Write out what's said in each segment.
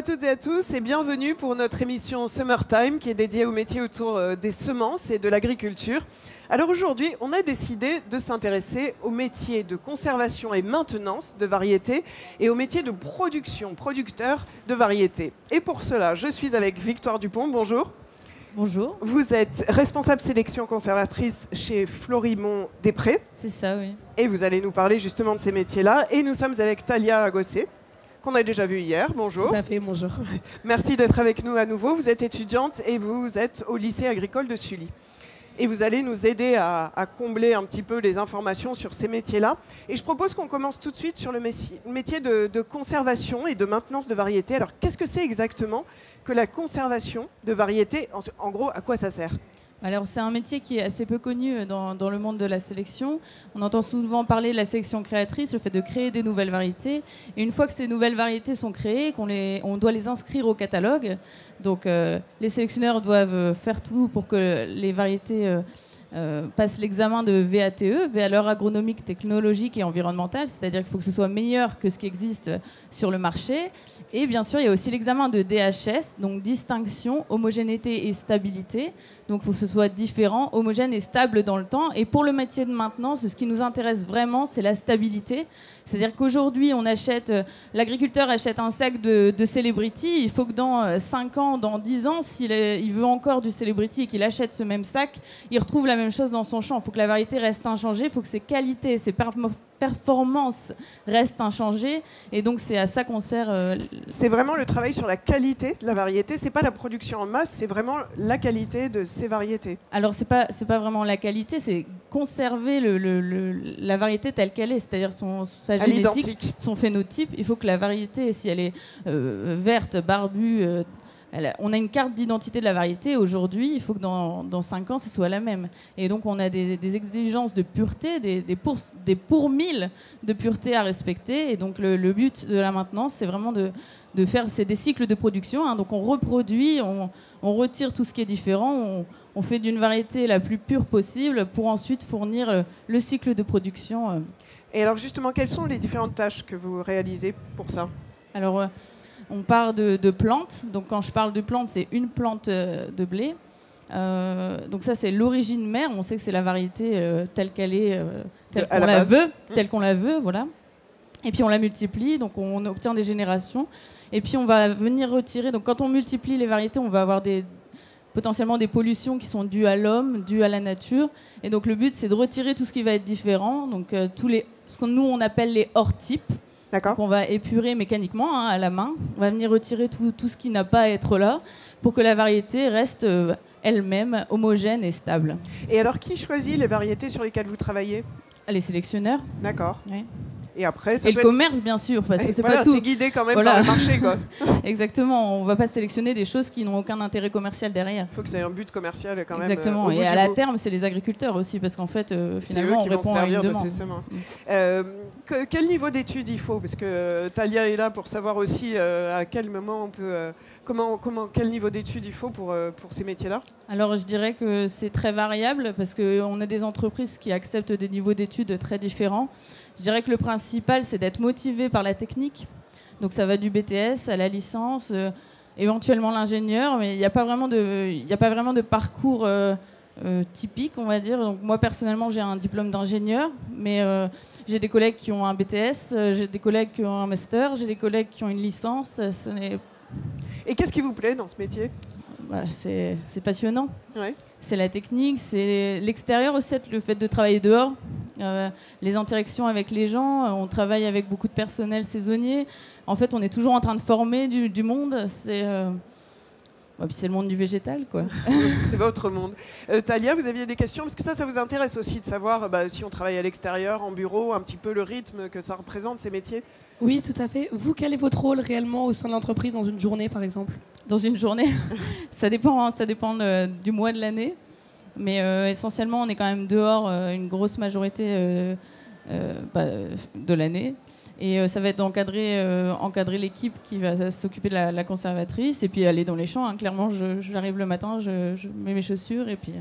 à toutes et à tous et bienvenue pour notre émission Summertime qui est dédiée aux métiers autour des semences et de l'agriculture. Alors aujourd'hui, on a décidé de s'intéresser aux métiers de conservation et maintenance de variétés et aux métiers de production, producteurs de variétés. Et pour cela, je suis avec Victoire Dupont. Bonjour. Bonjour. Vous êtes responsable sélection conservatrice chez Florimond-Després. C'est ça, oui. Et vous allez nous parler justement de ces métiers-là. Et nous sommes avec Talia Agossé, qu'on a déjà vu hier. Bonjour. Tout à fait, bonjour. Merci d'être avec nous à nouveau. Vous êtes étudiante et vous êtes au lycée agricole de Sully. Et vous allez nous aider à combler un petit peu les informations sur ces métiers-là. Et je propose qu'on commence tout de suite sur le métier de conservation et de maintenance de variétés. Alors, qu'est-ce que c'est exactement que la conservation de variétés? En gros, à quoi ça sert? Alors, c'est un métier qui est assez peu connu dans le monde de la sélection. On entend souvent parler de la sélection créatrice, le fait de créer des nouvelles variétés. Et une fois que ces nouvelles variétés sont créées, on doit les inscrire au catalogue. Donc, les sélectionneurs doivent faire tout pour que les variétés passent l'examen de VATE, valeur agronomique, technologique et environnementale, c'est-à-dire qu'il faut que ce soit meilleur que ce qui existe sur le marché. Et bien sûr, il y a aussi l'examen de DHS, donc distinction, homogénéité et stabilité. Donc il faut que ce soit différent, homogène et stable dans le temps. Et pour le métier de maintenance, ce qui nous intéresse vraiment, c'est la stabilité. C'est-à-dire qu'aujourd'hui, l'agriculteur achète un sac de Celebrity. Il faut que dans 5 ans, dans 10 ans, il veut encore du Celebrity et qu'il achète ce même sac, il retrouve la même chose dans son champ. Il faut que la variété reste inchangée, il faut que ses qualités, ses performances restent inchangées. Et donc, c'est à ça qu'on sert. C'est vraiment le travail sur la qualité de la variété. C'est pas la production en masse, c'est vraiment la qualité de ces variétés. Alors, c'est pas vraiment la qualité, c'est conserver la variété telle qu'elle est, c'est-à-dire sa génétique, son phénotype. Il faut que la variété, si elle est verte, barbue, on a une carte d'identité de la variété. Aujourd'hui, il faut que dans 5 ans, ce soit la même. Et donc, on a des exigences de pureté, des pour mille de pureté à respecter. Et donc, le but de la maintenance, c'est vraiment de faire des cycles de production. Hein. Donc, on reproduit, on retire tout ce qui est différent, on fait d'une variété la plus pure possible pour ensuite fournir le cycle de production. Et alors, justement, quelles sont les différentes tâches que vous réalisez pour ça? Alors, on part de plantes. Donc, quand je parle de plantes, c'est une plante de blé. Donc ça, c'est l'origine mère. On sait que c'est la variété telle qu'elle est, telle qu'on la veut, voilà. Et puis on la multiplie, donc on obtient des générations. Et puis on va venir retirer. Donc quand on multiplie les variétés, on va avoir potentiellement des pollutions qui sont dues à l'homme, dues à la nature. Et donc le but, c'est de retirer tout ce qui va être différent. Donc ce que nous on appelle les hors-types. D'accord. On va épurer mécaniquement à la main. On va venir retirer tout ce qui n'a pas à être là pour que la variété reste elle-même homogène et stable. Et alors, qui choisit les variétés sur lesquelles vous travaillez? Les sélectionneurs. D'accord. Oui. Et après, le commerce, bien sûr, parce que c'est voilà, pas tout. C'est guidé quand même par le marché, quoi. Exactement. On ne va pas sélectionner des choses qui n'ont aucun intérêt commercial derrière. Il faut que ça ait un but commercial quand même. Exactement. Et à la terme, c'est les agriculteurs aussi, parce qu'en fait, finalement, on répond à une demande. De ces semences. Quel niveau d'études il faut? Parce que Talia est là pour savoir aussi à quel moment on peut... quel niveau d'études il faut pour ces métiers-là? Alors, je dirais que c'est très variable, parce qu'on a des entreprises qui acceptent des niveaux d'études très différents. Je dirais que le principal, c'est d'être motivé par la technique. Donc ça va du BTS à la licence, éventuellement l'ingénieur, mais il n'y a pas vraiment de parcours typique, on va dire. Donc moi, personnellement, j'ai un diplôme d'ingénieur, mais j'ai des collègues qui ont un BTS, j'ai des collègues qui ont un master, j'ai des collègues qui ont une licence. Et qu'est-ce qui vous plaît dans ce métier? C'est passionnant. Ouais. C'est la technique, c'est l'extérieur aussi, le fait de travailler dehors, les interactions avec les gens. On travaille avec beaucoup de personnel saisonnier. En fait, on est toujours en train de former du monde. C'est le monde du végétal, quoi. C'est votre monde. Talia, vous aviez des questions? Parce que ça vous intéresse aussi de savoir si on travaille à l'extérieur, en bureau, un petit peu le rythme que ça représente, ces métiers. Oui, tout à fait. Vous, quel est votre rôle réellement au sein de l'entreprise dans une journée, par exemple? Dans une journée, ça dépend du mois de l'année. Mais essentiellement, on est quand même dehors une grosse majorité de l'année. Et ça va être d'encadrer l'équipe qui va s'occuper de la conservatrice et puis aller dans les champs. Hein. Clairement, j'arrive le matin, je mets mes chaussures et puis...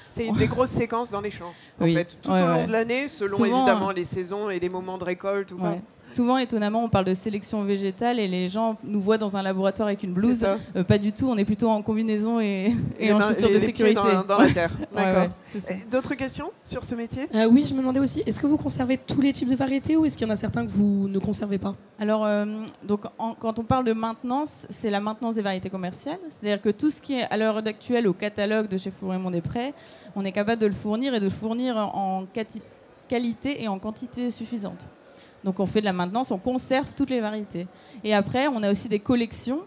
C'est des grosses séquences dans les champs, en oui. fait, tout au long de l'année, selon souvent, évidemment les saisons et les moments de récolte ou pas. Souvent, étonnamment, on parle de sélection végétale et les gens nous voient dans un laboratoire avec une blouse. Pas du tout, on est plutôt en combinaison et en chaussures de sécurité. Dans la terre. D'accord. Ouais, d'autres questions sur ce métier? Oui, je me demandais aussi, est-ce que vous conservez tous les types de variétés ou est-ce qu'il y en a certains que vous ne conservez pas? Alors, quand on parle de maintenance, c'est la maintenance des variétés commerciales. C'est-à-dire que tout ce qui est à l'heure actuelle au catalogue de chez Flour-Raymond-des-Prés, on est capable de le fournir et de le fournir en qualité et en quantité suffisante. Donc on fait de la maintenance, on conserve toutes les variétés. Et après, on a aussi des collections.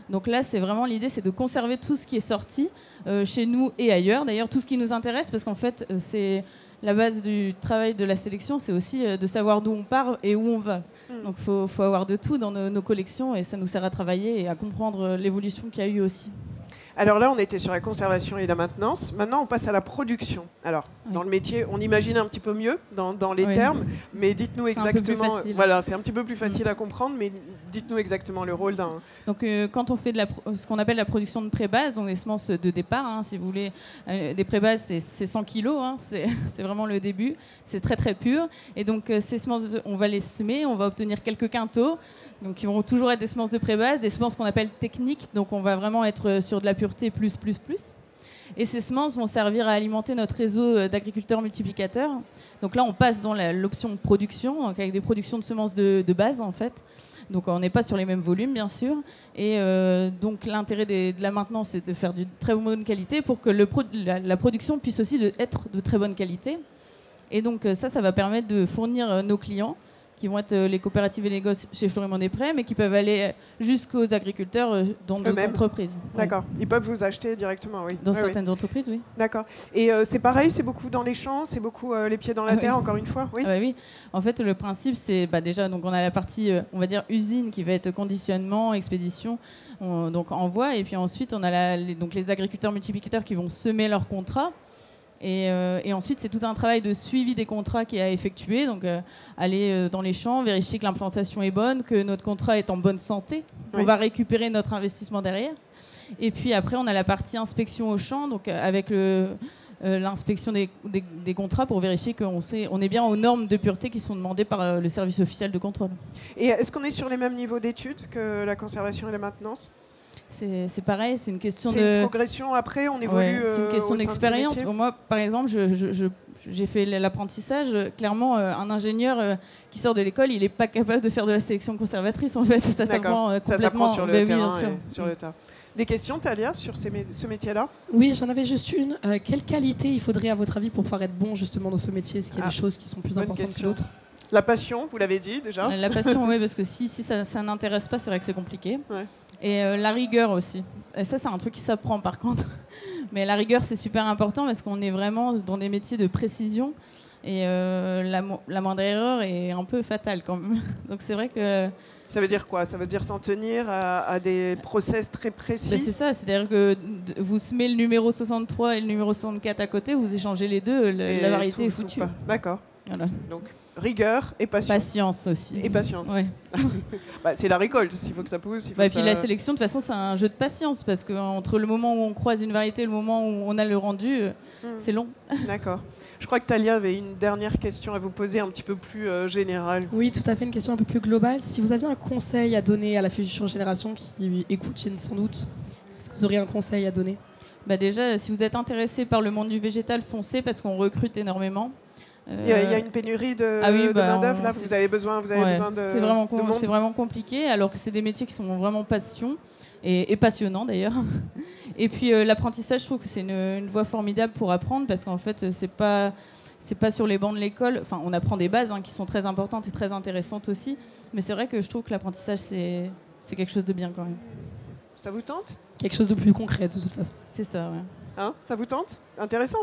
Donc là, c'est vraiment l'idée, c'est de conserver tout ce qui est sorti chez nous et ailleurs. D'ailleurs, tout ce qui nous intéresse, parce qu'en fait, c'est la base du travail de la sélection, c'est aussi de savoir d'où on part et où on va. Donc il faut avoir de tout dans nos collections et ça nous sert à travailler et à comprendre l'évolution qu'il y a eu aussi. Alors là, on était sur la conservation et la maintenance. Maintenant, on passe à la production. Alors, dans le métier, on imagine un petit peu mieux dans les termes, mais dites-nous exactement. Voilà, c'est un petit peu plus facile à comprendre, mais dites-nous exactement le rôle d'un. Donc, quand on fait ce qu'on appelle la production de pré-base, donc les semences de départ, si vous voulez, des pré-bases, c'est 100 kilos, c'est vraiment le début. C'est très très pur. Et donc, ces semences, on va les semer, on va obtenir quelques quintaux. Donc, ils vont toujours être des semences de pré-base, des semences qu'on appelle techniques. Donc, on va vraiment être sur de la pureté plus. Et ces semences vont servir à alimenter notre réseau d'agriculteurs multiplicateurs. Donc là, on passe dans l'option production, donc avec des productions de semences de base, en fait. Donc, on n'est pas sur les mêmes volumes, bien sûr. Et donc, l'intérêt de la maintenance, c'est de faire de très bonne qualité pour que la production puisse aussi être de très bonne qualité. Et donc, ça va permettre de fournir nos clients, qui vont être les coopératives et les gosses chez Flour-Raymond-des-Prés, mais qui peuvent aller jusqu'aux agriculteurs dans d'autres entreprises. D'accord. Ils peuvent vous acheter directement, oui. Dans certaines entreprises, oui. D'accord. Et c'est pareil, c'est beaucoup dans les champs, c'est beaucoup les pieds dans la terre, encore une fois, oui. Oui. En fait, le principe, c'est déjà, donc on a la partie, on va dire, usine, qui va être conditionnement, expédition, donc envoi, et puis ensuite, on a donc les agriculteurs multiplicateurs qui vont semer leurs contrats. Et ensuite, c'est tout un travail de suivi des contrats qui est à effectuer. Donc, aller dans les champs, vérifier que l'implantation est bonne, que notre contrat est en bonne santé. On va récupérer notre investissement derrière. Et puis après, on a la partie inspection au champ, donc avec l'inspection des contrats pour vérifier qu'on est bien aux normes de pureté qui sont demandées par le service officiel de contrôle. Et est-ce qu'on est sur les mêmes niveaux d'études que la conservation et la maintenance ? C'est pareil, c'est une question une progression après, on évolue. C'est une question d'expérience. Moi, par exemple, j'ai fait l'apprentissage. Clairement, un ingénieur qui sort de l'école, il n'est pas capable de faire de la sélection conservatrice, en fait. Ça s'apprend complètement. Ça s'apprend sur le terrain et sur le tas. Des questions, Thalia, sur ce métier-là ? Oui, j'en avais juste une. Quelle qualité il faudrait, à votre avis, pour pouvoir être bon justement dans ce métier ? Est-ce qu'il y a des choses qui sont plus importantes que d'autres ? La passion, vous l'avez dit déjà. La passion, oui, parce que si ça n'intéresse pas, c'est vrai que c'est compliqué. Ouais. Et la rigueur aussi. Et ça, c'est un truc qui s'apprend par contre. Mais la rigueur, c'est super important parce qu'on est vraiment dans des métiers de précision. Et la moindre erreur est un peu fatale quand même. Donc c'est vrai que... Ça veut dire quoi ? Ça veut dire s'en tenir à des process très précis ? C'est ça, c'est-à-dire que vous semez le numéro 63 et le numéro 64 à côté, vous échangez les deux, la variété est foutue. D'accord. Voilà. Donc, rigueur et patience. Patience aussi. Et patience. Ouais. C'est la récolte, il faut que ça pousse. Et puis la sélection, de toute façon, c'est un jeu de patience, parce qu'entre le moment où on croise une variété et le moment où on a le rendu, c'est long. D'accord. Je crois que Thalia avait une dernière question à vous poser, un petit peu plus générale. Oui, tout à fait, une question un peu plus globale. Si vous aviez un conseil à donner à la future génération qui écoute sans doute, est-ce que vous auriez un conseil à donner ? Déjà, si vous êtes intéressé par le monde du végétal, foncez, parce qu'on recrute énormément. Il y a une pénurie de main-d'œuvre, là, vous avez besoin de c'est vraiment compliqué, alors que c'est des métiers qui sont vraiment passion et passionnants d'ailleurs. Et puis l'apprentissage, je trouve que c'est une voie formidable pour apprendre, parce qu'en fait, c'est pas sur les bancs de l'école. Enfin, on apprend des bases qui sont très importantes et très intéressantes aussi, mais c'est vrai que je trouve que l'apprentissage, c'est quelque chose de bien quand même. Ça vous tente ? Quelque chose de plus concret, de toute façon. C'est ça, ouais. Hein, ça vous tente ? Intéressant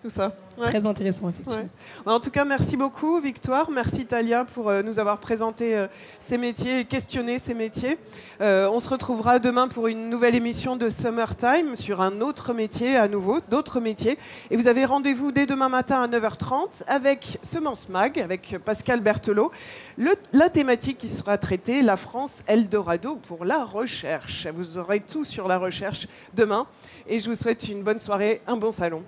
tout ça. Ouais. Très intéressant, effectivement. Ouais. En tout cas, merci beaucoup, Victoire. Merci, Thalia, pour nous avoir présenté ces métiers et questionné ces métiers. On se retrouvera demain pour une nouvelle émission de Summertime sur un autre métier, à nouveau, d'autres métiers. Et vous avez rendez-vous dès demain matin à 9h30 avec Semence Mag, avec Pascal Berthelot. La thématique qui sera traitée, la France Eldorado pour la recherche. Vous aurez tout sur la recherche demain. Et je vous souhaite une bonne soirée, un bon salon.